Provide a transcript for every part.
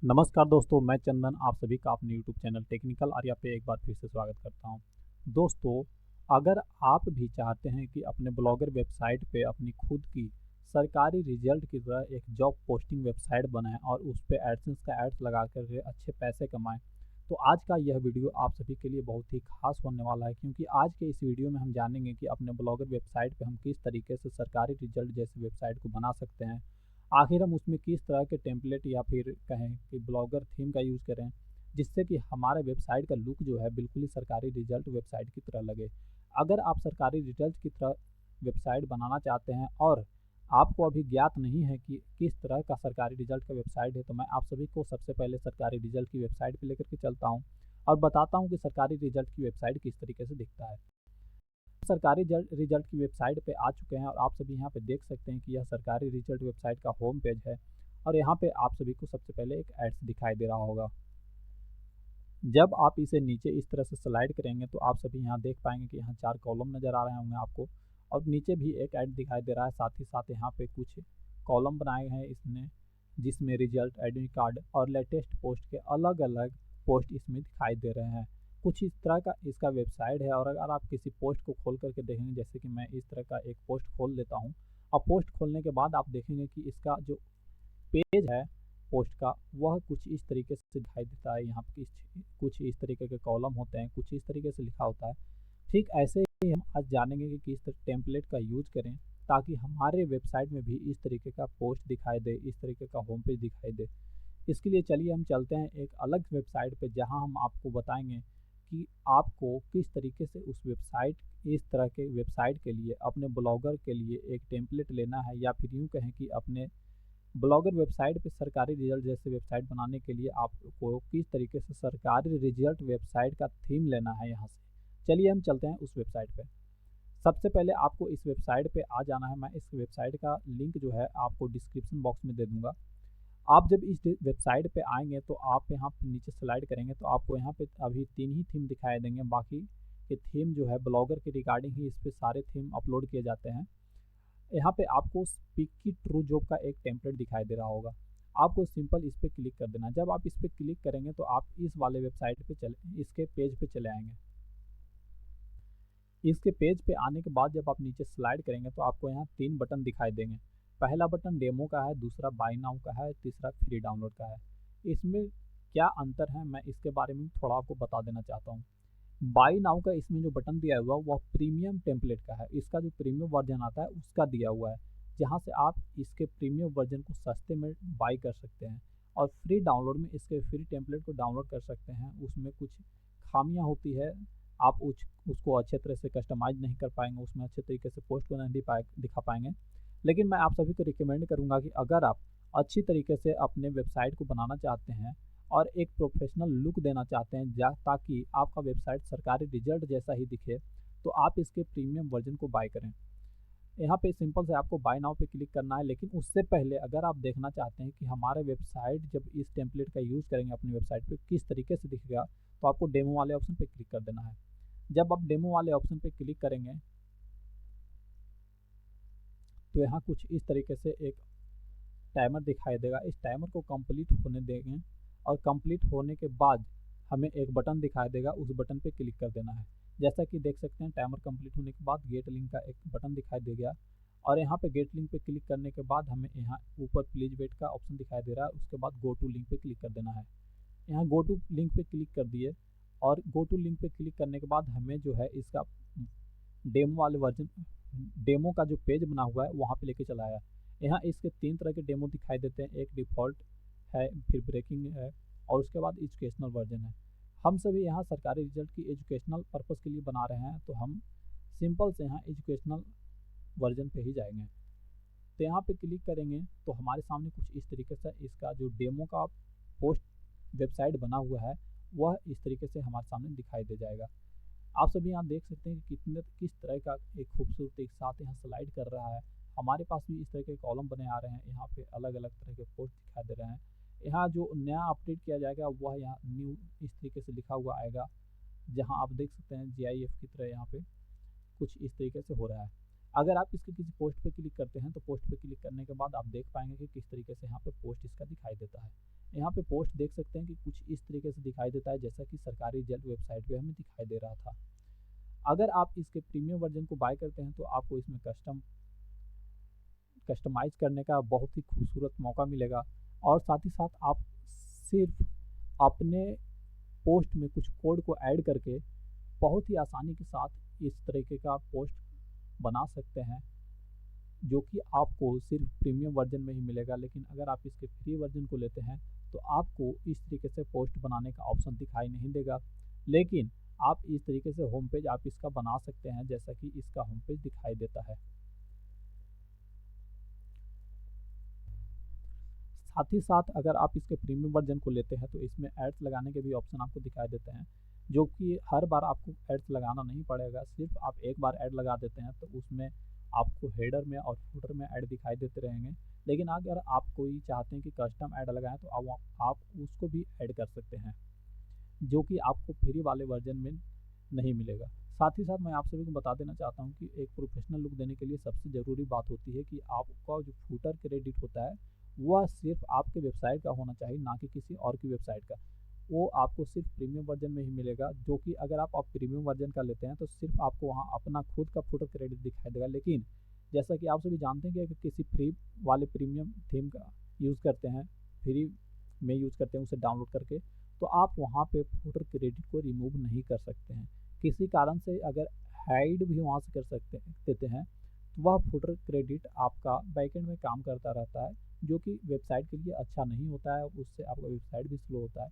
नमस्कार दोस्तों, मैं चंदन आप सभी का अपने यूट्यूब चैनल टेक्निकल आर्या पे एक बार फिर से स्वागत करता हूं। दोस्तों, अगर आप भी चाहते हैं कि अपने ब्लॉगर वेबसाइट पे अपनी खुद की सरकारी रिजल्ट की तरह एक जॉब पोस्टिंग वेबसाइट बनाएं और उस पे एडसेंस का एड्स लगा कर अच्छे पैसे कमाएं, तो आज का यह वीडियो आप सभी के लिए बहुत ही खास होने वाला है, क्योंकि आज के इस वीडियो में हम जानेंगे कि अपने ब्लॉगर वेबसाइट पे हम किस तरीके से सरकारी रिजल्ट जैसी वेबसाइट को बना सकते हैं। आखिर हम उसमें किस तरह के टेम्पलेट या फिर कहें कि ब्लॉगर थीम का यूज़ करें, जिससे कि हमारे वेबसाइट का लुक जो है बिल्कुल ही सरकारी रिजल्ट वेबसाइट की तरह लगे। अगर आप सरकारी रिजल्ट की तरह वेबसाइट बनाना चाहते हैं और आपको अभी ज्ञात नहीं है कि किस तरह का सरकारी रिजल्ट का वेबसाइट है, तो मैं आप सभी को सबसे पहले सरकारी रिजल्ट की वेबसाइट पे लेकर के चलता हूँ और बताता हूँ कि सरकारी रिजल्ट की वेबसाइट किस तरीके से दिखता है। सरकारी रिजल्ट की वेबसाइट पे आ चुके हैं और आप सभी यहाँ पे देख सकते हैं कि यह सरकारी रिजल्ट वेबसाइट का होम पेज है और यहाँ पे आप सभी को सबसे पहले एक एड्स दिखाई दे रहा होगा। जब आप इसे नीचे इस तरह से स्लाइड करेंगे तो आप सभी यहाँ देख पाएंगे कि यहाँ 4 कॉलम नज़र आ रहे होंगे आपको और नीचे भी एक ऐड दिखाई दे रहा है। साथ ही साथ यहाँ पे कुछ कॉलम बनाए हैं इसने, जिसमें रिजल्ट, एडमिट कार्ड और लेटेस्ट पोस्ट के अलग अलग पोस्ट इसमें दिखाई दे रहे हैं। कुछ इस तरह का इसका वेबसाइट है और अगर आप किसी पोस्ट को खोल करके देखेंगे, जैसे कि मैं इस तरह का एक पोस्ट खोल लेता हूँ और पोस्ट खोलने के बाद आप देखेंगे कि इसका जो पेज है पोस्ट का वह कुछ इस तरीके से दिखाई देता है। यहाँ पे कुछ इस तरीके के कॉलम होते हैं, कुछ इस तरीके से लिखा होता है। ठीक ऐसे ही हम आज जानेंगे कि किस टेम्पलेट का यूज करें ताकि हमारे वेबसाइट में भी इस तरीके का पोस्ट दिखाई दे, इस तरीके का होम पेज दिखाई दे। इसके लिए चलिए हम चलते हैं एक अलग वेबसाइट पे, जहां हम आपको बताएंगे कि आपको किस तरीके से उस वेबसाइट, इस तरह के वेबसाइट के लिए अपने ब्लॉगर के लिए एक टेम्पलेट लेना है, या फिर यूँ कहें कि अपने ब्लॉगर वेबसाइट पे सरकारी रिजल्ट जैसे वेबसाइट बनाने के लिए आपको किस तरीके से सरकारी रिजल्ट वेबसाइट का थीम लेना है यहाँ से। चलिए हम चलते हैं उस वेबसाइट पे। सबसे पहले आपको इस वेबसाइट पे आ जाना है। मैं इस वेबसाइट का लिंक जो है आपको डिस्क्रिप्शन बॉक्स में दे दूंगा। आप जब इस वेबसाइट पे आएंगे तो आप यहाँ पे नीचे स्लाइड करेंगे तो आपको यहाँ पे अभी 3 ही थीम दिखाई देंगे। बाकी के थीम जो है ब्लॉगर के रिगार्डिंग ही इस पे सारे थीम अपलोड किए जाते हैं। यहाँ पे आपको स्पीकी ट्रू जॉब का एक टेम्पलेट दिखाई दे रहा होगा। आपको सिंपल इस पर क्लिक कर देना। जब आप इस पर क्लिक करेंगे तो आप इस वाले वेबसाइट पे चले, इसके पेज पे चले आएंगे। इसके पेज पे आने के बाद जब आप नीचे स्लाइड करेंगे तो आपको यहाँ 3 बटन दिखाई देंगे। पहला बटन डेमो का है, दूसरा बाय नाउ का है, तीसरा फ्री डाउनलोड का है। इसमें क्या अंतर है मैं इसके बारे में थोड़ा आपको बता देना चाहता हूँ। बाई नाउ का इसमें जो बटन दिया हुआ है वह प्रीमियम टेम्पलेट का है। इसका जो प्रीमियम वर्जन आता है उसका दिया हुआ है, जहाँ से आप इसके प्रीमियम वर्जन को सस्ते में बाई कर सकते हैं। और फ्री डाउनलोड में इसके फ्री टेम्पलेट को डाउनलोड कर सकते हैं। उसमें कुछ खामियां होती है, आप उसको अच्छे तरह से कस्टमाइज नहीं कर पाएंगे, उसमें अच्छे तरीके से पोस्ट को नहीं दिखा पाएंगे। लेकिन मैं आप सभी को रिकमेंड करूँगा कि अगर आप अच्छी तरीके से अपने वेबसाइट को बनाना चाहते हैं और एक प्रोफेशनल लुक देना चाहते हैं ताकि आपका वेबसाइट सरकारी रिजल्ट जैसा ही दिखे, तो आप इसके प्रीमियम वर्जन को बाय करें। यहाँ पे सिंपल से आपको बाय नाउ पे क्लिक करना है। लेकिन उससे पहले अगर आप देखना चाहते हैं कि हमारे वेबसाइट जब इस टेम्पलेट का यूज़ करेंगे अपनी वेबसाइट पे किस तरीके से दिखेगा, तो आपको डेमो वाले ऑप्शन पे क्लिक कर देना है। जब आप डेमो वाले ऑप्शन पे क्लिक करेंगे तो यहाँ कुछ इस तरीके से एक टाइमर दिखाई देगा। इस टाइमर को कंप्लीट होने देंगे और कंप्लीट होने के बाद हमें एक बटन दिखाई देगा, उस बटन पे क्लिक कर देना है। जैसा कि देख सकते हैं टाइमर कंप्लीट होने के बाद गेट लिंक का एक बटन दिखाई दे गया और यहाँ पे गेट लिंक पे क्लिक करने के बाद हमें यहाँ ऊपर प्लीज वेट का ऑप्शन दिखाई दे रहा है। उसके बाद गो टू लिंक पे क्लिक कर देना है। यहाँ गो टू लिंक पे क्लिक कर दिए और गो टू लिंक पे क्लिक करने के बाद हमें जो है इसका डेमो वाले वर्जन, डेमो का जो पेज बना हुआ है वहाँ पे लेके चला आया। यहाँ इसके 3 तरह के डेमो दिखाई देते हैं, एक डिफ़ॉल्ट है, फिर ब्रेकिंग है और उसके बाद एजुकेशनल वर्जन है। हम सभी यहाँ सरकारी रिजल्ट की एजुकेशनल पर्पज़ के लिए बना रहे हैं, तो हम सिंपल से यहाँ एजुकेशनल वर्जन पे ही जाएंगे। तो यहाँ पे क्लिक करेंगे तो हमारे सामने कुछ इस तरीके से इसका जो डेमो का पोस्ट वेबसाइट बना हुआ है वह इस तरीके से हमारे सामने दिखाई दे जाएगा। आप सभी यहाँ देख सकते हैं कि किस तरह का एक खूबसूरत एक साथ यहाँ स्लाइड कर रहा है। हमारे पास भी इस तरह के कॉलम बने आ रहे हैं, यहाँ पे अलग अलग तरह के पोस्ट दिखाई दे रहे हैं। यहाँ जो नया अपडेट किया जाएगा वह यहाँ न्यू इस तरीके से लिखा हुआ आएगा, जहाँ आप देख सकते हैं GIF की तरह यहाँ पे कुछ इस तरीके से हो रहा है। अगर आप इसके किसी पोस्ट पे क्लिक करते हैं तो पोस्ट पे क्लिक करने के बाद आप देख पाएंगे कि किस तरीके से यहाँ पे पोस्ट इसका दिखाई देता है। यहाँ पे पोस्ट देख सकते हैं कि कुछ इस तरीके से दिखाई देता है जैसा कि सरकारी रिजल्ट वेबसाइट पे हमें दिखाई दे रहा था। अगर आप इसके प्रीमियम वर्जन को बाय करते हैं तो आपको इसमें कस्टमाइज करने का बहुत ही खूबसूरत मौका मिलेगा, और साथ ही साथ आप सिर्फ अपने पोस्ट में कुछ कोड को ऐड करके बहुत ही आसानी के साथ इस तरीके का पोस्ट बना सकते हैं, जो कि आपको सिर्फ प्रीमियम वर्जन में ही मिलेगा। लेकिन अगर आप इसके फ्री वर्जन को लेते हैं तो आपको इस तरीके से पोस्ट बनाने का ऑप्शन दिखाई नहीं देगा, लेकिन आप इस तरीके से होम पेज आप इसका बना सकते हैं जैसा कि इसका होम पेज दिखाई देता है। साथ ही साथ अगर आप इसके प्रीमियम वर्जन को लेते हैं तो इसमें एड्स लगाने के भी ऑप्शन आपको दिखाई देते हैं, जो कि हर बार आपको एड्स लगाना नहीं पड़ेगा। सिर्फ आप एक बार ऐड लगा देते हैं तो उसमें आपको हेडर में और फुटर में ऐड दिखाई देते रहेंगे। लेकिन अगर आप कोई चाहते हैं कि कस्टम ऐड लगाएं तो आप उसको भी ऐड कर सकते हैं, जो कि आपको फ्री वाले वर्जन में नहीं मिलेगा। साथ ही साथ मैं आप सभी को बता देना चाहता हूं कि एक प्रोफेशनल लुक देने के लिए सबसे ज़रूरी बात होती है कि आपका जो फुटर क्रेडिट होता है वह सिर्फ आपके वेबसाइट का होना चाहिए, ना कि किसी और की वेबसाइट का। वो आपको सिर्फ प्रीमियम वर्जन में ही मिलेगा, जो कि अगर आप प्रीमियम वर्जन का लेते हैं तो सिर्फ आपको वहाँ अपना खुद का फुटर क्रेडिट दिखाई देगा। लेकिन जैसा कि आप सभी जानते हैं कि अगर किसी फ्री वाले प्रीमियम थीम का यूज़ करते हैं, फ्री में यूज़ करते हैं उसे डाउनलोड करके, तो आप वहाँ पे फुटर क्रेडिट को रिमूव नहीं कर सकते हैं। किसी कारण से अगर हाइड भी वहाँ से कर देते हैं तो वह फुटर क्रेडिट आपका बैकएंड में काम करता रहता है, जो कि वेबसाइट के लिए अच्छा नहीं होता है, उससे आपका वेबसाइट भी स्लो होता है।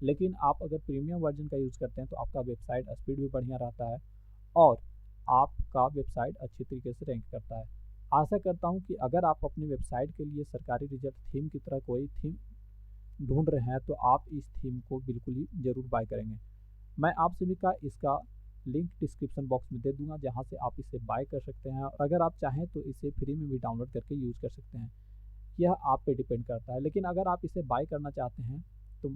लेकिन आप अगर प्रीमियम वर्जन का यूज़ करते हैं तो आपका वेबसाइट स्पीड भी बढ़िया रहता है और आपका वेबसाइट अच्छी तरीके से रैंक करता है। आशा करता हूँ कि अगर आप अपनी वेबसाइट के लिए सरकारी रिजल्ट थीम की तरह कोई थीम ढूंढ रहे हैं तो आप इस थीम को बिल्कुल ही ज़रूर बाय करेंगे। मैं आप सभी का इसका लिंक डिस्क्रिप्शन बॉक्स में दे दूंगा, जहां से आप इसे बाय कर सकते हैं, और अगर आप चाहें तो इसे फ्री में भी डाउनलोड करके यूज़ कर सकते हैं। यह आप पे डिपेंड करता है। लेकिन अगर आप इसे बाय करना चाहते हैं तो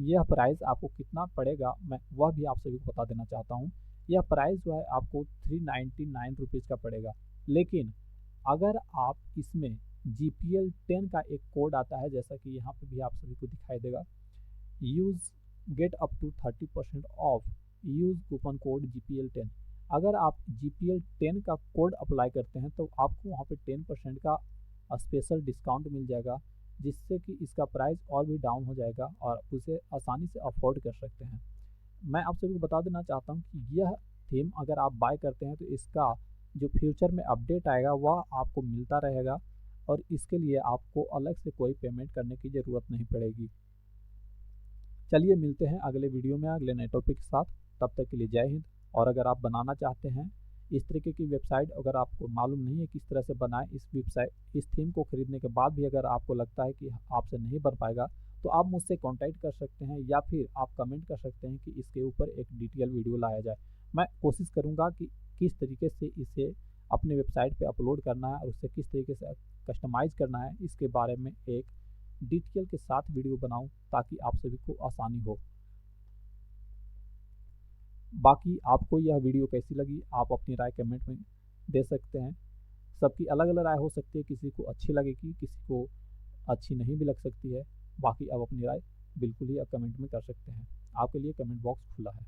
यह प्राइस आपको कितना पड़ेगा मैं वह भी आप सभी को बता देना चाहता हूँ। यह प्राइस जो है आपको 399 रुपीज़ का पड़ेगा। लेकिन अगर आप इसमें GPL 10 का एक कोड आता है, जैसा कि यहाँ पे भी आप सभी को दिखाई देगा, use get up to 30% off, use coupon code GPL 10। अगर आप GPL 10 का कोड अप्लाई करते हैं तो आपको वहाँ पे 10% का स्पेशल डिस्काउंट मिल जाएगा, जिससे कि इसका प्राइस और भी डाउन हो जाएगा और उसे आसानी से अफोर्ड कर सकते हैं। मैं आप सभी को बता देना चाहता हूँ कि यह थीम अगर आप बाय करते हैं तो इसका जो फ्यूचर में अपडेट आएगा वह आपको मिलता रहेगा, और इसके लिए आपको अलग से कोई पेमेंट करने की ज़रूरत नहीं पड़ेगी। चलिए मिलते हैं अगले वीडियो में अगले नए टॉपिक के साथ। तब तक के लिए जय हिंद। और अगर आप बनाना चाहते हैं इस तरीके की वेबसाइट, अगर आपको मालूम नहीं है किस तरह से बनाएं इस थीम को खरीदने के बाद भी अगर आपको लगता है कि आपसे नहीं बन पाएगा, तो आप मुझसे कांटेक्ट कर सकते हैं या फिर आप कमेंट कर सकते हैं कि इसके ऊपर एक डिटेल वीडियो लाया जाए। मैं कोशिश करूँगा कि किस तरीके से इसे अपने वेबसाइट पे अपलोड करना है और उससे किस तरीके से कस्टमाइज़ करना है, इसके बारे में एक डिटेल के साथ वीडियो बनाऊं ताकि आप सभी को आसानी हो। बाकी आपको यह वीडियो कैसी लगी आप अपनी राय कमेंट में दे सकते हैं। सबकी अलग अलग राय हो सकती है, किसी को अच्छी लगेगी, किसी को अच्छी नहीं भी लग सकती है। बाकी आप अपनी राय बिल्कुल ही कमेंट में कर सकते हैं। आपके लिए कमेंट बॉक्स खुला है।